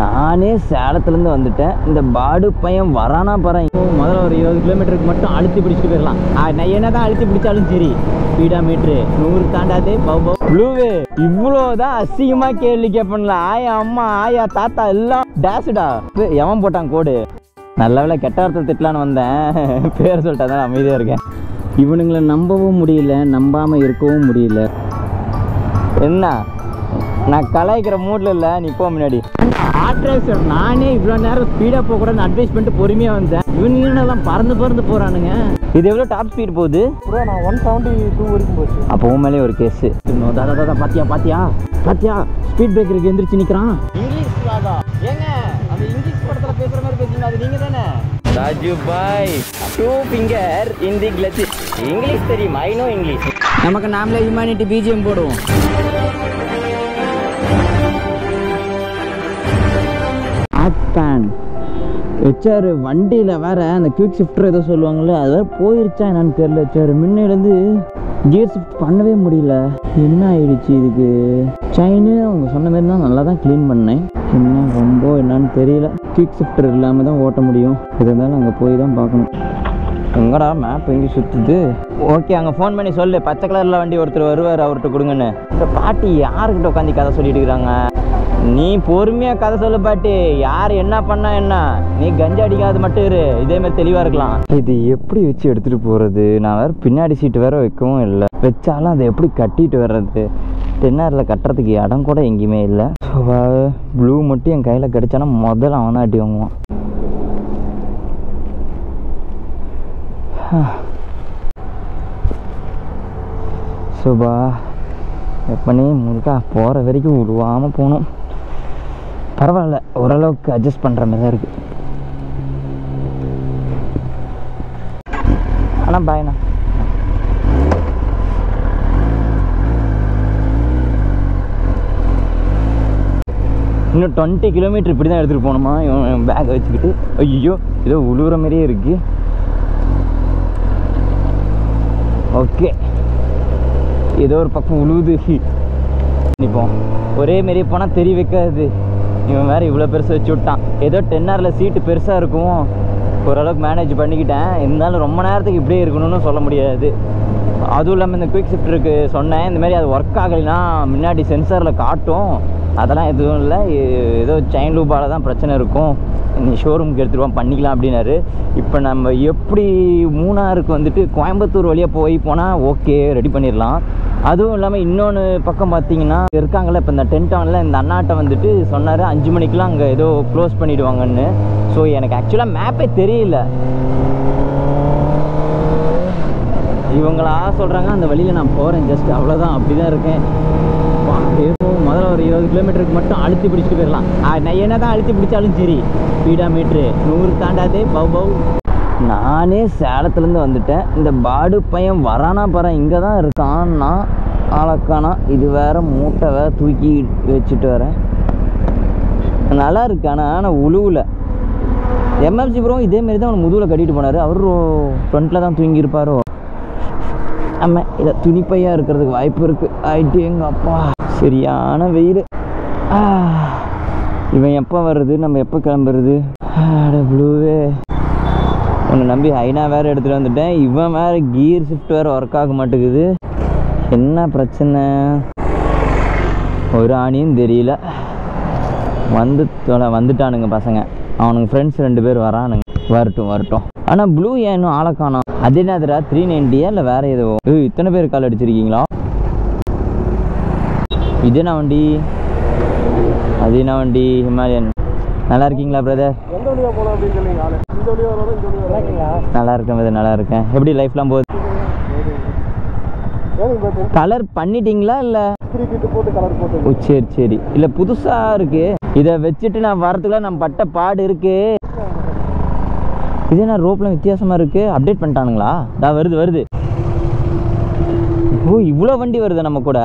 நானே சேலத்துலேருந்து வந்துட்டேன். இந்த பாடு பையன் வரானா பாறேன். முதல்ல ஒரு 20 கிலோமீட்டருக்கு மட்டும் அழுத்தி பிடிச்சிட்டு போயிடலாம். நான் என்ன தான் அழுத்தி பிடிச்சாலும் சரி, ஸ்பீடா மீட்ரு 100 தாண்டாதே. ப்ளூவே இவ்வளோதான் அசிங்கமாக கேள்வி கேட்பேன்ல. ஆயா அம்மா ஆயா தாத்தா எல்லாம் டேஷுடா. எவன் போட்டான் கோடு? நல்ல வேலை கெட்ட வார்த்தை திட்டலான்னு வந்தேன், பேர் சொல்லிட்டு தான் அமைதியாக இருக்கேன். இவனுங்களை நம்பவும் முடியல, நம்பாமல் இருக்கவும் முடியல. என்ன நான் கலாய்க்கிற மூடில் இல்லை, நீ போ முன்னாடி. ஆட்ரேசர் நானே இவ்வளோ நேரம் ஸ்பீடாக போகக்கூடாதுன்னு அட்வைஸ் பண்ணிட்டு பொறுமையாக வந்தேன். இவனுங்கெல்லாம் பறந்து போகிறானுங்க. இது எவ்வளோ டாப் ஸ்பீட் போகுது? நான் 172 வரைக்கும் போச்சு. அப்போ மேலே ஒரு கேஸு. பாத்தியா ஸ்பீட் பிரேக்கருக்கு எந்திரிச்சு நிற்கிறான். இங்கிலீஷ் வாதா ஏங்க, அந்த இங்கிலீஷ் படத்தில் பேசுகிற மாதிரி பேசுங்க, அது நீங்கள் தானே? ராஜு பாய் 2 finger in the clutch. English தெரியும், ஐ நோ இங்கிலீஷ். நமக்கு நாமளே ஹியூமனிட்டி பிஜிஎம் போடுவோம். வச்சாரு வண்டியில் வேற அந்த குயிக் ஷிஃப்டர் ஏதோ சொல்லுவாங்கள்ல, அது வேறு போயிருச்சா என்னன்னு தெரியல. வச்சாரு முன்னிலேருந்து கியர் ஷிஃப்ட் பண்ணவே முடியல. என்ன ஆயிடுச்சு இதுக்கு? செயினு அவங்க சொன்ன மாதிரி தான் நல்லா தான் க்ளீன் பண்ணேன். என்ன ரொம்ப என்னன்னு தெரியல. குயிக் ஷிஃப்டர் இல்லாமல் தான் ஓட்ட முடியும். இது இருந்தாலும் அங்கே போய் தான் பார்க்கணும். எங்கடா மேப் எங்கே சுற்றுது? ஓகே, அங்கே ஃபோன் பண்ணி சொல்லு, பச்சை கலரில் வண்டி ஒருத்தர் வருவார், அவர்கிட்ட கொடுங்கன்னு. இந்த பாட்டி யாருக்கிட்ட உட்காந்து கதை சொல்லிட்டு இருக்கிறாங்க? நீ பொறுமையாக கதை சொல்லு பாட்டி. யார் என்ன பண்ணா என்ன, நீ கஞ்சா அடிக்காது மட்டும் இரு, இதேமாதிரி தெளிவாக இருக்கலாம். இது எப்படி வச்சு எடுத்துகிட்டு போகிறது? நான் வேறு பின்னாடி சீட்டு வேறு வைக்கவும் இல்லை. வச்சாலும் அதை எப்படி கட்டிட்டு வர்றது? தென்னாரில் கட்டுறதுக்கு இடம் கூட எங்கேயுமே இல்லை. ப்ளூ மட்டும் என் கையில் கிடச்சானா முதல்ல அவன் தான் அடி வாங்குவான். சுபா எப்பனே முழுக்கா போகிற வரைக்கும் விடுவாமல் போகணும். பரவாயில்ல, ஓரளவுக்கு அட்ஜஸ்ட் பண்ணுற மாதிரி தான் இருக்குது. ஆனால் பாய்ண்ணா. இன்னும் 20 கிலோமீட்டர் இப்படி தான் எடுத்துகிட்டு போகணுமா? இவன் பேக்கை வச்சுக்கிட்டு. ஐயோ, ஏதோ உழுவுற மாதிரியே இருக்குது. ஓகே, ஏதோ ஒரு பக்கம் உழுவுது. நிற்போம் ஒரே மாரி போனால் தெரிய வைக்காது. இவன் வேறு இவ்வளோ பெருசாக வச்சு விட்டான். ஏதோ 10 சீட்டு பெருசாக இருக்கும், ஓரளவுக்கு மேனேஜ் பண்ணிக்கிட்டேன். இருந்தாலும் ரொம்ப நேரத்துக்கு இப்படியே இருக்கணும்னு சொல்ல முடியாது. அதுவும் இல்லாமல் இந்த குயிக் ஷிஃப்டருக்கு சொன்னேன், இந்த மாதிரி அது ஒர்க் ஆகலைன்னா முன்னாடி சென்சாரில் காட்டும். அதெல்லாம் எதுவும் இல்லை, ஏதோ செயின் லூப்பால் தான் பிரச்சனை இருக்கும், நீ ஷோரூமுக்கு எடுத்துகிட்டு பண்ணிக்கலாம் அப்படின்னாரு. இப்போ நம்ம எப்படி மூணாருக்கு வந்துட்டு கோயம்புத்தூர் வழியாக போனால் ஓகே ரெடி பண்ணிடலாம். அதுவும் இல்லாமல் இன்னொன்று பக்கம் பார்த்தீங்கன்னா இருக்காங்கள்ல, இப்போ இந்த டென்டவுனில் இந்த அண்ணாட்டை வந்துட்டு சொன்னார் 5 மணிக்கெலாம் அங்கே ஏதோ க்ளோஸ் பண்ணிவிடுவாங்கன்னு. ஸோ எனக்கு ஆக்சுவலாக மேப்பே தெரியல. இவங்களா சொல்கிறாங்க, அந்த வழியில் நான் போகிறேன், ஜஸ்ட் அவ்வளோதான், அப்படி தான் இருக்கேன். முதல்ல ஒரு 20 கிலோமீட்டருக்கு மட்டும் அழுத்தி பிடிச்சிட்டு போயிடலாம். நான் என்ன தான் அழுத்தி பிடிச்சாலும் சரி, ஸ்பீடா மீட்ரு 100 தாண்டாதே. நானே சேலத்துலேருந்து வந்துட்டேன். இந்த பாடு பையன் வரானா பாறேன், இங்கே தான் இருக்கான்னா ஆளக்கானா. இது வேற மூட்டை வேற தூக்கி வச்சுட்டு வரேன். நல்லா இருக்கானா, ஆனால் உழுவில். எம்எஃப்சி ப்ரோ இதேமாரி தான் அவன் முதுகில் கட்டிட்டு போனார். அவரும் ஃப்ரண்ட்டில் தான் தூங்கியிருப்பாரோ. ஆமாம், இதை துணிப்பையாக இருக்கிறதுக்கு வாய்ப்பு இருக்குது. ஆயிட்டு எங்கள் அப்பா சரியான வெயில். இவன் எப்போ வர்றது, நம்ம எப்போ கிளம்புறது? ப்ளூவே உன்னை நம்பி ஹைனா வேறு எடுத்துகிட்டு வந்துட்டேன். இவன் வேறு கியர் ஷிஃப்ட் வேறு ஒர்க் ஆக மாட்டேங்குது. என்ன பிரச்சனை ஒரு ஆணியும் தெரியல. வந்துட்டானுங்க பசங்க, அவனுங்க ஃப்ரெண்ட்ஸ் 2 பேர் வரானுங்க. வரட்டும். ஆனால் ப்ளூ ஏன் இன்னும் ஆளை காணோம்? அது என்னதுரா 390 இல்லை வேறு ஏதோ? இத்தனை பேர் கால் அடிச்சிருக்கீங்களா? இது என்ன வண்டி? அது என்ன வண்டி? ஹிமாலயன். நல்லா இருக்கீங்களா பிரதர்? நல்லா இருக்கேன் பிரதர், நல்லா இருக்கேன். எப்படி லைஃப்லாம் போகுது? கலர் பண்ணிட்டீங்களா இல்லை? சரி இல்லை, புதுசாக இருக்கு. இதை வச்சுட்டு நான் வரத்துக்குள்ள நம்ம பட்ட பாடு இருக்கு. இது என்ன ரோப்லாம் வித்தியாசமாக இருக்குது, அப்டேட் பண்ணிட்டானுங்களா? வருது. ஓ, இவ்வளோ வண்டி வருது நம்ம கூட.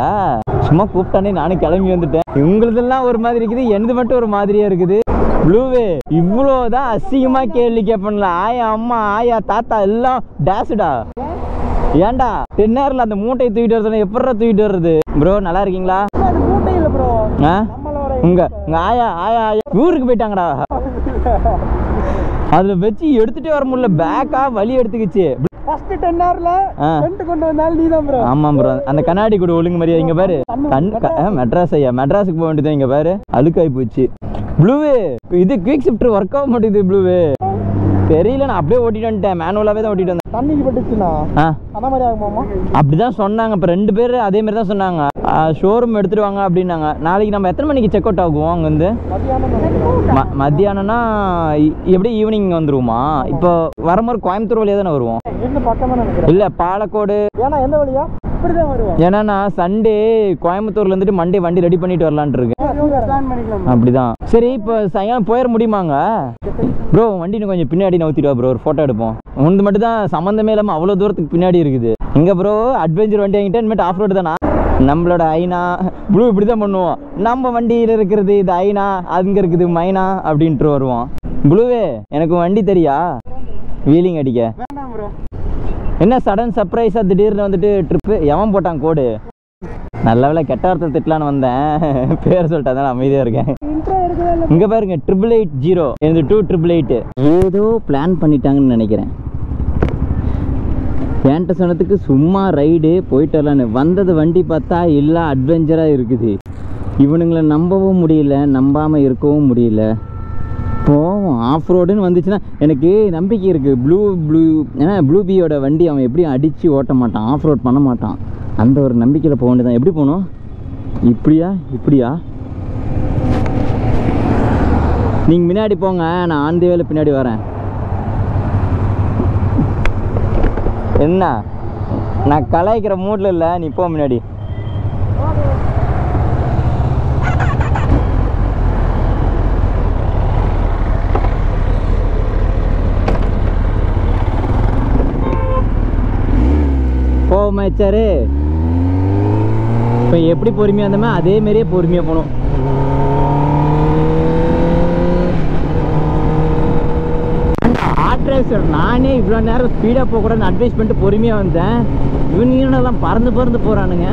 சும்மா கூப்பிட்டானே நானும் கிளம்பி வந்துட்டேன். இவங்களதெல்லாம் ஒரு மாதிரி இருக்குது, எனது மட்டும் ஒரு மாதிரியாக இருக்குது. ப்ளூவே இவ்வளோதான் அசிங்கமாக கேள்வி கேட்பேன்ல. ஆயா அம்மா ஆயா தாத்தா எல்லாம் டேஷுடா. ஏன்டா 10 நேரில் அந்த மூட்டையை தூக்கிட்டு வர எப்படா தூக்கிட்டு வர்றது? ப்ரோ நல்லா இருக்கீங்களா? மூட்டை இல்லை ப்ரோ, உங்க ஆயா ஆயா ஆயா ஊருக்கு போயிட்டாங்கடா. அதுல வச்சு எடுத்துட்டே வர முடியல, பேக்கா வலி எடுத்துக்கிச்சு. ஃபர்ஸ்ட் 10 ஹவர்ல டென்ட் கொண்டு வந்தாலும் நீதான் ப்ரோ. ஆமா ப்ரோ, அந்த கண்ணாடி கூட ஒழுங்கு மாதிரியா. இங்க பாரு மெட்ராஸ் ஐயா, மெட்ராஸுக்கு போக வேண்டியது. இங்க பாரு அழுக்காய் போச்சு. ப்ளூவே இது குயிக் ஷிஃப்ட் ஒர்க் ஆக மாட்டேங்குது ப்ளூவே. தெரியல, நான் அப்படியே ஓட்டிட்டு வந்துட்டேன், மேனுவலாவே தான் ஓட்டிட்டு வந்தேன். தண்ணிக்கு பட்டுச்சுன்னா அந்த மாதிரி ஆகுமாமா? அப்படிதான் சொன்னாங்க. இப்போ 2 பேர் அதே மாதிரி தான் சொன்னாங்க. ஷோரூம் எடுத்துட்டு வாங்க அப்படின்னாங்க. நாளைக்கு நம்ம எத்தனை மணிக்கு செக் அவுட் ஆகுவோம் அங்கேருந்து? மத்தியானம்னா எப்படி ஈவினிங் வந்துருவோமா? இப்போ வரும்போது கோயம்புத்தூர் வழியாக தானே வருவோம்? இல்லை பாலக்கோடு. ஏன்னா எந்த வழியா இப்படிதான் வருவோம். ஏன்னா நான் சண்டே கோயம்புத்தூர்ல இருந்துட்டு மண்டே வண்டி ரெடி பண்ணிட்டு வரலான்ட்டு இருக்கேன். அப்படிதான். சரி, இப்போ சாயங்காலம் போயிட முடியுமாங்க ப்ரோ? வண்டி கொஞ்சம் பின்னாடி நவுத்திட்டு வா ப்ரோ, ஒரு ஃபோட்டோ எடுப்போம். உனது மட்டும் தான் சம்மந்தமே இல்லாமல் அவ்வளோ தூரத்துக்கு பின்னாடி இருக்குது. இங்கே ப்ரோ அட்வென்ச்சர் வண்டி வாங்கிட்டு இனிமேட்டு ஆஃப் ரோடு தானா? நம்மளோட ஐனா ப்ளூ இப்படி தான் பண்ணுவோம். நம்ம வண்டியில் இருக்கிறது இது ஐனா, அங்கே இருக்குது மைனா அப்படின்ட்டு வருவோம். ப்ளூவே எனக்கு வண்டி தெரியா வீலிங் அடிக்க? என்ன சடன் சர்ப்ரைஸாக திடீர்னு வந்துட்டு ட்ரிப்பு? எவன் போட்டான் கோடு? நல்ல வேலை, கெட்ட வார்த்தை திட்டலான்னு வந்தேன், பேர் சொல்லிட்டு தான் அமைதியாக இருக்கேன். இங்கே பாருங்க 888 எனது 2888. ஏதோ பிளான் பண்ணிட்டாங்கன்னு நினைக்கிறேன். என்கிட்ட சொன்னதுக்கு சும்மா ரைடு போயிட்டு வரலான்னு வந்தது. வண்டி பார்த்தா எல்லாம் அட்வென்ச்சராக இருக்குது. இவனுங்களை நம்பவும் முடியல, நம்பாமல் இருக்கவும் முடியல. போவோம். ஆஃப் ரோடுன்னு வந்துச்சுன்னா எனக்கு நம்பிக்கை இருக்குது. ஏன்னா ப்ளூ பியோட வண்டி அவன் எப்படியும் அடித்து ஓட்ட மாட்டான், ஆஃப் ரோட் பண்ண மாட்டான். அந்த ஒரு நம்பிக்கையில் போக வேண்டியதான். எப்படி போகணும்? இப்படியா? நீங்கள் முன்னாடி போங்க, நான் ஆன் தி வேல பின்னாடி வரேன். என்ன நான் கலாய்க்கிற மூடில் இல்லை, நீ போ முன்னாடி. போமாச்சாரு. இப்போ எப்படி பொறுமையாக இருந்தோமே அதே மாதிரியே பொறுமையாக போகணும். ஆட்ரேசர் நானே இவ்வளோ நேரம் ஸ்பீடாக போகக்கூடாதுன்னு அட்வைஸ் பண்ணிட்டு பொறுமையாக வந்தேன். இவனுங்கெல்லாம் பறந்து போகிறானுங்க.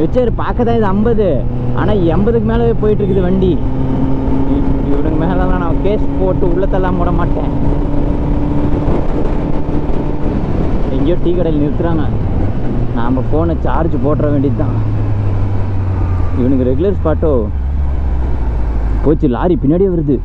வச்சாரு பார்க்க தான் இது 50, ஆனால் 80க்கு மேலே போயிட்டு இருக்குது வண்டி. இவனுக்கு மேலெலாம் நான் கேஸ் போட்டு உள்ளத்தெல்லாம் போட மாட்டேன். எங்கேயோ டீ கடையில் நிறுத்துறாங்க, நாம் ஃபோனை சார்ஜ் போட்டுற வேண்டியது தான். இவனுக்கு ரெகுலர் ஸ்பாட்டோ போச்சு. லாரி பின்னாடியே வருது.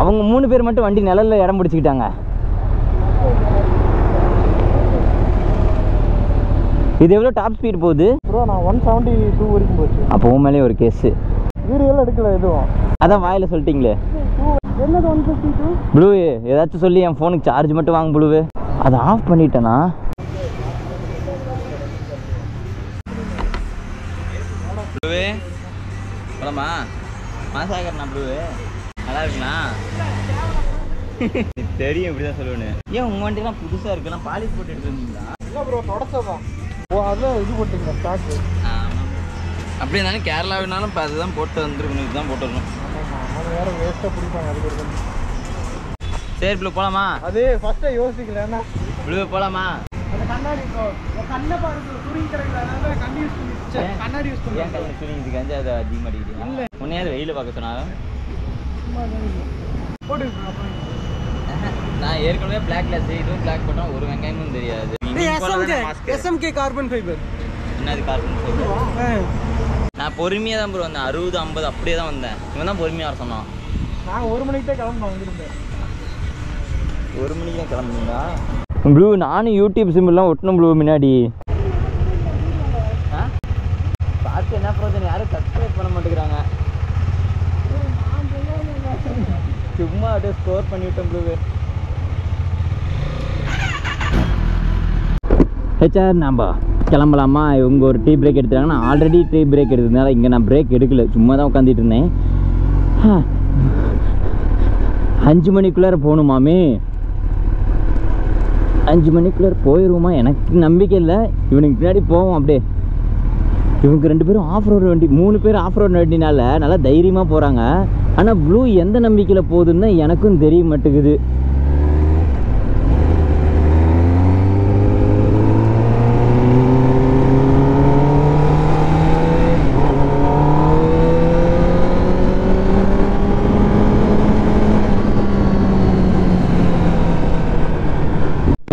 அவங்க 3 பேர் மட்டும் வண்டி நிழல்ல இடம் பிடிச்சிக்கிட்டாங்க. இது எவ்வளோ டாப் ஸ்பீட் போகுது ப்ரோ? நான் 172 வரைக்கும் போச்சு. அப்போ உன் மேலே ஒரு கேஸு. வீடியோலாம் எடுக்கல எதுவும், அதான் வாயில் சொல்லிட்டீங்களே. என்னது 152? ப்ளூ ஏதாச்சும் சொல்லி என் ஃபோனுக்கு சார்ஜ் மட்டும் வாங்க ப்ளூவு. அதை ஆஃப் பண்ணிட்டேனா? ப்ளூவே போலாமா? மாசாகர்ண்ணா ப்ளூவு நல்லா இருக்குண்ணா. தெரியும் இப்படி தான் சொல்லுவேன்னு. ஏன் உங்கள் வண்டிலாம் புதுசாக இருக்குன்னா பாலிஷ் போட்டு எடுத்துருந்தீங்களா? இல்லை ப்ரோ, தொடச்சதான். ஓ அதான் இது போட்டிங்க ஸ்டாக்கு. ஆமாம், அப்படி இருந்தாலும் கேரளாவினாலும் இப்போ அதுதான் போட்டு வந்துருக்கணும், இதுதான் போட்டு வரணும். அது வேறு வேஸ்ட்டாக பிடிப்பாங்க அதுக்கு ஒரு. சரி ப்ளூ போகலாமா? அது ஃபஸ்ட்டே யோசிக்கல. என்ன ப்ளூ போகலாமா? அந்த கண்ணாடி கண்ணை பாருங்க, துணி கிடைக்கல, கண்ணி யூஸ் பண்ணி கண்ணாடி யூஸ் பண்ணி. ஏன் கண்ணி துணி இது கஞ்சா அதை அதிகமாக அடிக்குது? இல்லை முன்னையாவது வெயில பார்க்க சொன்னாங்க. போட்டு நான் ஏற்கனவே பிளாக் கிளாஸ், இதுவும் பிளாக் போட்டால் ஒரு வெங்காயமும் தெரியாது. SMK carbon fibre. என்னது கார்பன் ஃபைபர்? நான் பொறுமையாக தான் ப்ரோ வந்தேன், 60 50 அப்படியே தான் வந்தேன். இவன் தான் பொறுமையாக வர சொன்னான். நான் 1 மணிக்கு தான் கிளம்பி வந்துருந்தேன். 1 மணிக்கு தான் கிளம்புங்களா? ப்ளூ நானும் யூடியூப் சிம்பிள்லாம் ஒட்டணும் ப்ளூ முன்னாடி. பார்த்து என்ன பிரச்சனை, யாரும் சப்ஸ்கிரைப் பண்ண மாட்டேங்கிறாங்க. சும்மா அப்படியே ஸ்கோர் பண்ணிவிட்டோம் ப்ளூ. ஹெச்ஆர் நம்ம கிளம்பலாமா? இவங்க ஒரு டீ பிரேக் எடுத்துட்டாங்க. நான் ஆல்ரெடி டீ பிரேக் எடுத்ததுனால இங்கே நான் பிரேக் எடுக்கல, சும்மா தான் உட்காந்துட்டு இருந்தேன். 5 மணிக்குள்ளார போகணுமாமே. 5 மணிக்குள்ளார போயிடுவோமா? எனக்கு நம்பிக்கை இல்லை. இவனுக்கு பின்னாடி போவோம் அப்படியே. இவங்க 2 பேரும் ஆஃப் ரோடு வண்டி, 3 பேர் ஆஃப் ரோடு வண்டினால நல்லா தைரியமாக போகிறாங்க. ஆனால் ப்ளூ எந்த நம்பிக்கையில் போகுதுன்னு எனக்கும் தெரிய மாட்டேங்குது.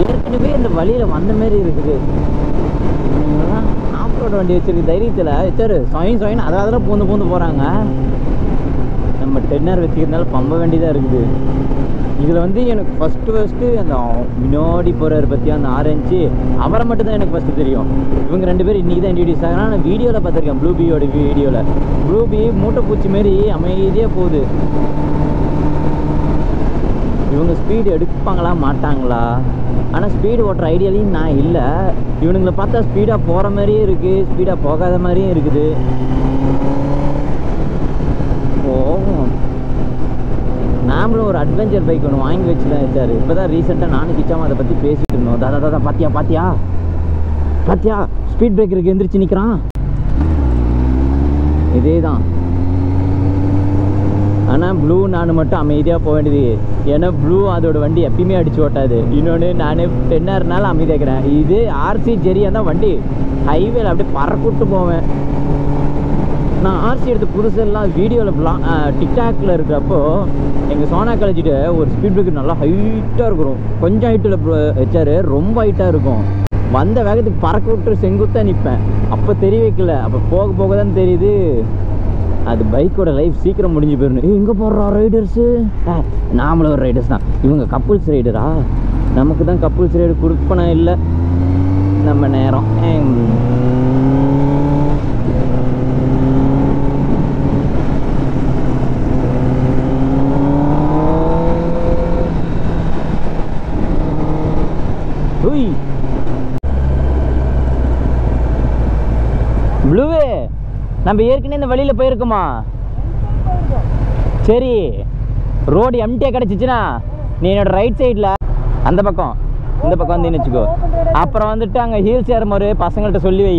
ஏற்கனவே இந்த வழியில் வந்த மாதிரி இருக்குது. ஆஃப் ரோடு வண்டி வச்சிருக்கு தைரியத்தில் வச்சாரு சொயின்னு அதில் பூந்து போகிறாங்க. நம்ம 10R வச்சுக்கிறதுனால பம்ப வேண்டியதாக இருக்குது. இதில் எனக்கு ஃபஸ்ட்டு அந்த முன்னாடி போகிறாரு பற்றியா அந்த ஆரஞ்சு, அவரை மட்டும் தான் எனக்கு ஃபஸ்ட்டு தெரியும். இவங்க 2 பேர் இன்றைக்கி தான் இன்ட்ரடியூஸ் ஆகிறாங்க. நான் வீடியோவில் பார்த்துருக்கேன், ப்ளூபியோட வீடியோவில். ப்ளூபி மூட்டை பூச்சி மாரி அமைதியாக போகுது. இவங்க ஸ்பீடு எடுப்பாங்களா மாட்டாங்களா? ஆனால் ஸ்பீடு ஓட்டுற ஐடியாலையும் நான் இல்லை. இவனுங்களை பார்த்தா ஸ்பீடாக போகிற மாதிரியே இருக்குது, ஸ்பீடாக போகாத மாதிரியும் இருக்குது. நாமளும் ஒரு அட்வென்ச்சர் பைக் ஒன்று வாங்கி வச்சு தான் வச்சார். இப்போ தான் ரீசெண்டாக நானும் கிச்சாமல் அதை பற்றி பேசிகிட்டு இருந்தோம். தாதா பாத்தியா ஸ்பீட் பிரேக்கருக்கு எந்திரிச்சு நிற்கிறான். இதே தான். ஆனால் ப்ளூ நான் மட்டும் அமைதியாக போக வேண்டியது. ஏன்னா ப்ளூ அதோட வண்டி எப்பயுமே அடிச்சு ஓட்டாது. இன்னொன்று நான் 10Rனால அமைதியாக இருக்கிறேன். இது RC ஜெரியாக தான் வண்டி ஹைவேல அப்படியே பறக்கூட்டு போவேன். நான் RC எடுத்த புதுசெல்லாம் வீடியோவில் டிக்டாக்ல இருக்கிறப்போ எங்கள் சோனா காலேஜிட்ட ஒரு ஸ்பீட் பிரேக்கர் நல்லா ஹைட்டாக இருக்கும். கொஞ்சம் ஹைட்டில் வச்சாரு, ரொம்ப ஹைட்டாக இருக்கும். வந்த வேகத்துக்கு பறக்க விட்டு செங்குத்தாக நிற்பேன். அப்போ தெரிய வைக்கல, அப்போ போக தான் தெரியுது அது பைக்கோட லைஃப் சீக்கிரம் முடிஞ்சு போயிடணும். எங்கே போடுறா ரைடர்ஸு? நாமளும் ஒரு ரைடர்ஸ் தான். இவங்க கப்புள்ஸ் ரைடரா? நமக்கு தான் கப்புள்ஸ் ரைடர் கொடுப்பன இல்லை நம்ம நேரம். ப்ளூவே, நம்ம ஏற்கனவே இந்த வழியில் போயிருக்கோமா? சரி, ரோடு எம்டியாக கிடச்சிச்சுன்னா நீ என்னோட ரைட் சைடில் அந்த பக்கம் இந்த பக்கம் வந்து வச்சுக்கோ. அப்புறம் வந்துட்டு அங்கே ஹீல்ஸ் ஏறும் ஒரு பசங்கள்கிட்ட சொல்லி வை.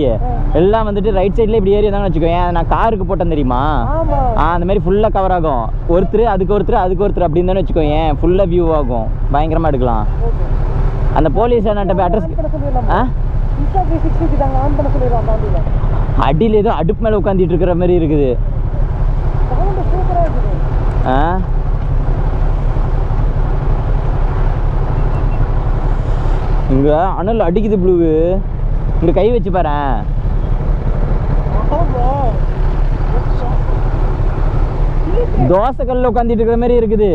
எல்லாம் வந்துட்டு ரைட் சைடில் இப்படி ஏறி இருந்தாங்கன்னு வச்சுக்கோ. ஏன் நான் காருக்கு போட்டேன் தெரியுமா? அந்த மாதிரி ஃபுல்லாக கவர் ஆகும். ஒருத்தர் அதுக்கு ஒருத்தர் அப்படின்னு தானே வச்சுக்கோ. ஏன் ஃபுல்லாக வியூ ஆகும், பயங்கரமாக எடுக்கலாம். அந்த போலீஸ் அண்ணாட்ட போய் அட்ரஸ் அடியில் ஏதோ அடுப்பு மேலே உட்காந்துட்டு இருக்கிற மாதிரி இருக்குது. இங்க அனல் அடிக்குது ப்ளூவு. இங்க கை வச்சு பாரு. தோசை கல்ல உட்காந்துட்டு இருக்கிற மாதிரி இருக்குது.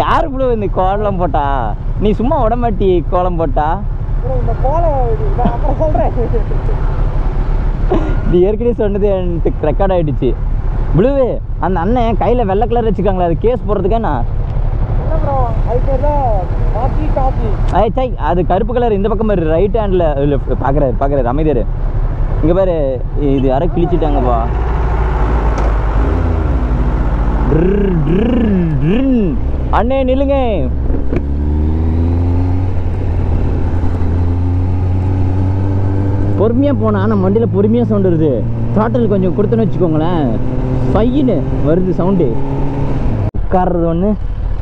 யாரு ப்ளூ இந்த கோலம் போட்டா? நீ சும்மா உடமாட்டி கோலம் போட்டா? இது ஏற்கனவே சொன்னது எனக்கு ரெக்கார்ட் ஆகிடுச்சு. ப்ளூவு, அந்த அண்ணன் கையில் வெள்ளை கலர் வச்சுக்காங்களா, அது கேஸ் போடுறதுக்காண்ணா? அது கருப்பு கலர். இந்த பக்கம் பாரு, ரைட் ஹேண்டில் பார்க்குறாரு அமைதியாரு. இங்கே பாரு, இது யாரோ கிழிச்சிட்டாங்கப்பா. அண்ணே நில்லுங்க. பொறுமையாக போனா நம்ம வண்டியில் பொறுமையாக சவுண்ட் வருது. த்ராட்டில் கொஞ்சம் கொடுத்தோன்னு வச்சுக்கோங்களேன், பையனு வருது சவுண்டு. உட்கார்றது ஒன்று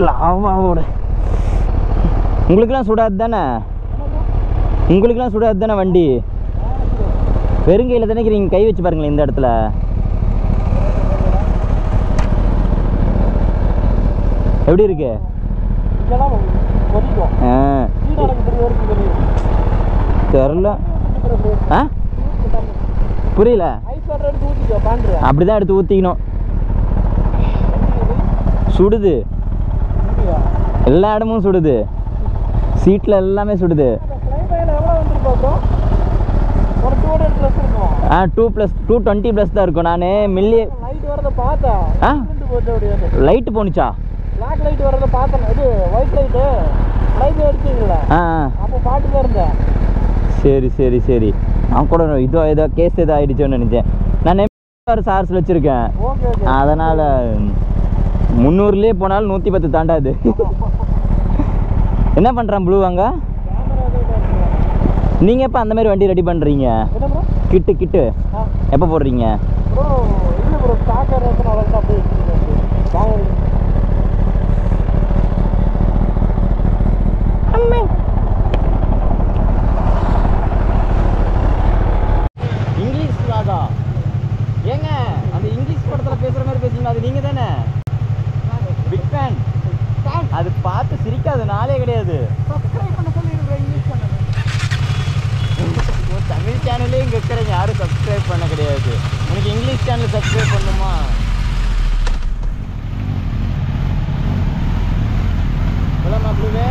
லாவாவோட. உங்களுக்கெல்லாம் சுடாது தானே? உங்களுக்கெல்லாம் சுடாது தானே வண்டி? வெறுங்கையில் தானே நீங்கள் கை வச்சு பாருங்களேன் இந்த இடத்துல. எப்படி இருக்கு? தெரில. புரியல. அப்படிதான் எடுத்து ஊற்றிக்கணும். சுடுது, எல்லா இடமும் சுடுது, சீட்டில் எல்லாமே சுடுது. 220+ தான் இருக்கும். நான் மில்லி லைட்டு போனுச்சா? லைட் வரத பார்த்தேன். இது ஒயிட் லைட்டு லைட் எடுத்தீங்களா? அப்போ பாட்டுல இருந்தேன். சரி நான் கூட ஏதோ கேஸ் ஏதோ ஆயிடுச்சோன்னு நினைச்சேன். நான் சார்ஸ் வச்சிருக்கேன், அதனால 300லேயே போனாலும் 110 தாண்டாது. என்ன பண்ணுறான் ப்ளூ அங்கே? நீங்கள் எப்போ அந்த மாதிரி வண்டி ரெடி பண்ணுறீங்க? கிட்டு எப்போ போடுறீங்க? இங்கிலீஷ் ராதா ஏங்க அந்த இங்கிலீஷ் படத்தில் பேசுகிற மாதிரி பேசுங்க, அது நீங்கள் தானே? Big fan. அது பார்த்து சிரிக்காத நாளே கிடையாது. தமிழ் சேனலே இங்கே இருக்கிறவங்க யாரும் சப்ஸ்கிரைப் பண்ண கிடையாது. உனக்கு இங்கிலீஷ் சேனல் சப்ஸ்கிரைப் பண்ணுமா? ப்ளூவே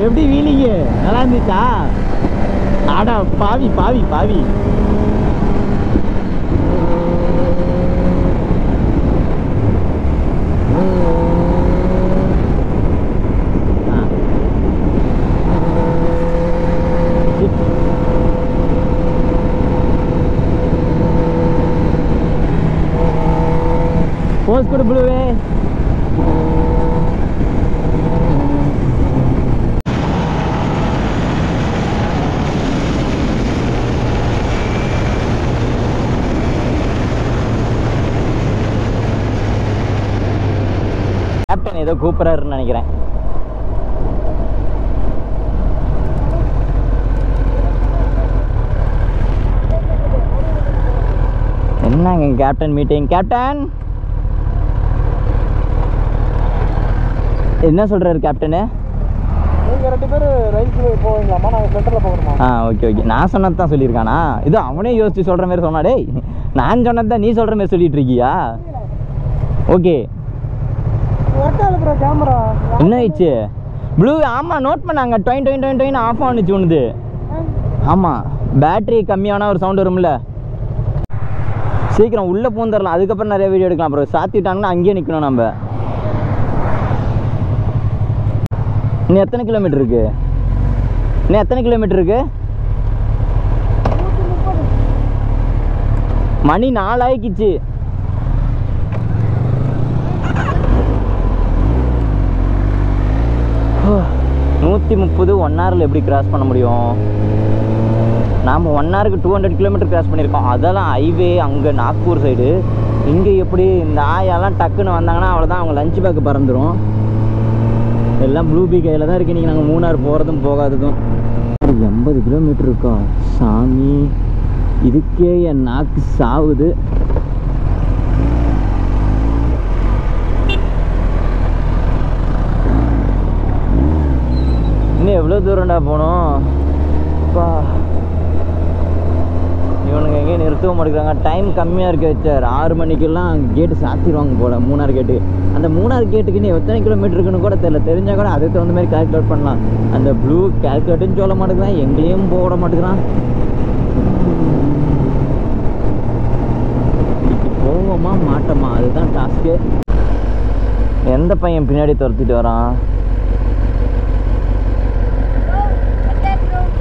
எப்படி வீலிங்க நல்லா இருந்துச்சா? ஆடா பாவி பாவி பாவி. போஸ் கொடு ப்ளூவே. கேப்டன் ஏதோ கூப்பிட்றாருன்னு நினைக்கிறேன். என்னங்க கேப்டன் மீட்டிங்? கேப்டன் என்ன சொல்றாரு கேப்டனு? நீங்கள் 2 பேர் ரைட்டுக்கு போவீங்களாம்மா, நாங்கள் சென்டரில் போகிறோமா? ஓகே நான் சொன்னது தான் சொல்லியிருக்கானா? இது அவனே யோசிச்சு சொல்கிற மாதிரி சொன்னாடே. நான் சொன்னது தான் நீ சொல்கிற மாதிரி சொல்லிட்டு இருக்கியா? ஓகே கேமரா என்ன ஆயிடுச்சு ப்ளூ? ஆமாம் நோட் பண்ணாங்க. டொயின் ஆஃப் ஆனிச்சு ஒன்றுது. ஆமாம் பேட்ரி கம்மியான ஒரு சவுண்ட் வரும்ல. சீக்கிரம் உள்ளே பூந்துடலாம், அதுக்கப்புறம் நிறைய வீடியோ எடுக்கலாம். அப்புறம் சாத்தி விட்டாங்கன்னா அங்கேயே நிற்கணும் நம்ம. இன்னும் எத்தனை கிலோமீட்டர் இருக்கு? மணி 4 ஆயிடுச்சு. நூற்றி 130 1 ஹவரில் எப்படி கிராஸ் பண்ண முடியும்? நாம் 1 ஹவருக்கு 200 கிலோமீட்டர் கிராஸ் பண்ணியிருக்கோம். அதெல்லாம் ஹைவே அங்கே நாக்பூர் சைடு. இங்கே எப்படி இந்த ஆயெல்லாம் டக்குன்னு வந்தாங்கன்னா அவ்வளோதான், அவங்க லஞ்ச் பேக்கு பறந்துடும். எல்லாம் ப்ளூ பி கையில் தான் இருக்குது. இன்றைக்கி நாங்கள் மூணார் போகிறதும் போகாததும். 80 கிலோமீட்டர் இருக்கா சாமி? இதுக்கே என் நாக்கு சாவுது. இன்னும் எவ்வளோ தூரம்டா போனோம்? அப்பா இவனுங்க எங்கேயும் நிறுத்தவும் மாட்டேங்கிறாங்க. டைம் கம்மியாக இருக்க வச்சார். 6 மணிக்கெல்லாம் கேட்டு சாத்திடுவாங்க போல் மூணார் கேட்டு. அந்த மூணார் கேட்டுக்கு இன்னும் எத்தனை கிலோமீட்டர் இருக்குன்னு கூட தெரியல. தெரிஞ்சால் கூட அதுக்கு தகுந்த மாதிரி கால்குலேட் பண்ணலாம். அந்த ப்ளூ கால்குலேட்டுன்னு சொல்ல மாட்டேங்கிறான், எங்கேயும் போட மாட்டேங்கிறான். மாட்டுவோமா மாட்டோமா அதுதான் டாஸ்க்கு. எந்த பையன் பின்னாடி துரத்திட்டு வரான்?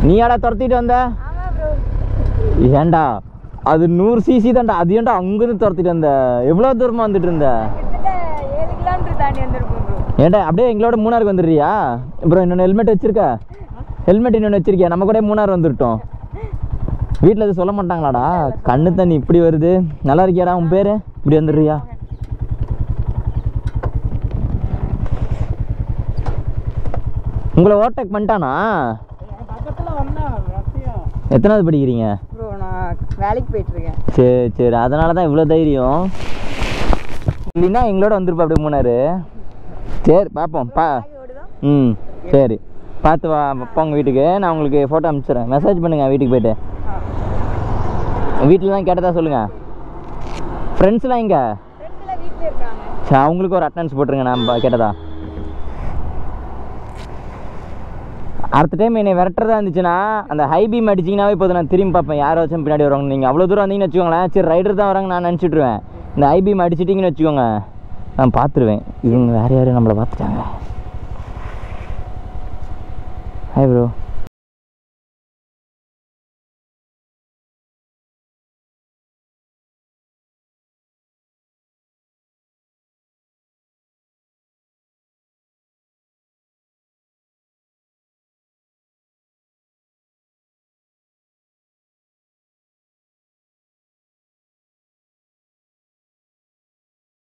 நீயாடா துரத்திட்டு வந்த? ஏண்டா அது 100 cc தான்டா. அது ஏன்டா அங்கிருந்து துரத்திட்டு வந்த? எவ்வளோ தூரமாக வந்துட்டு இருந்த? ஏன்டா அப்படியே எங்களோட மூணாருக்கு வந்துடுறியா? அப்புறம் இன்னொன்று ஹெல்மெட் வச்சிருக்க? ஹெல்மெட் இன்னொன்று வச்சிருக்கியா? நம்ம கூட மூணார் வந்துட்டோம். வீட்டில் எதுவும் சொல்ல மாட்டாங்களாடா? கண்ணு தண்ணி இப்படி வருது. நல்லா இருக்கியாடா? உன் பேர் இப்படி வந்துடுறியா? உங்களை ஓவர்டேக் பண்ணிட்டானா? எத்தனாவது படிக்கிறீங்க? வேலைக்கு போயிட்டு இருக்கேன். சரி சரி, அதனால தான் இவ்வளோ தைரியம். இல்லைன்னா எங்களோட வந்துருப்பா அப்படியே மூணாரு. சரி பார்ப்போம் ம் சரி பார்த்து போங்க வீட்டுக்கு. நான் உங்களுக்கு ஃபோட்டோ அனுப்பிச்சிடுறேன். மெசேஜ் பண்ணுங்கள் வீட்டுக்கு போய்ட்டு. வீட்டில் தான் கேட்டதா சொல்லுங்கள். ஃப்ரெண்ட்ஸ்லாம் எங்கே? சரி அவங்களுக்கு ஒரு அட்டனன்ஸ் போட்டுருங்க நான் கேட்டதா. அடுத்த டைம் என்னை விரட்டுறதா இருந்துச்சுன்னா அந்த ஹை பீம் அடிச்சிங்கனாவே போதும். நான் திரும்பி பார்ப்பேன் யாரை வச்சும் பின்னாடி வருவாங்க. நீங்கள் அவ்வளோ தூரம் வந்தீங்கன்னு வச்சுக்கோங்களேன், சரி ரைடர் தான் வராங்க நான் நினச்சிட்ருவேன். இந்த ஹை பீம் அடிச்சிட்டிங்கன்னு வச்சுக்கோங்க நான் பார்த்துருவேன். இவங்க வேறு யாரும் நம்மளை பார்த்துட்டாங்க. Hi bro.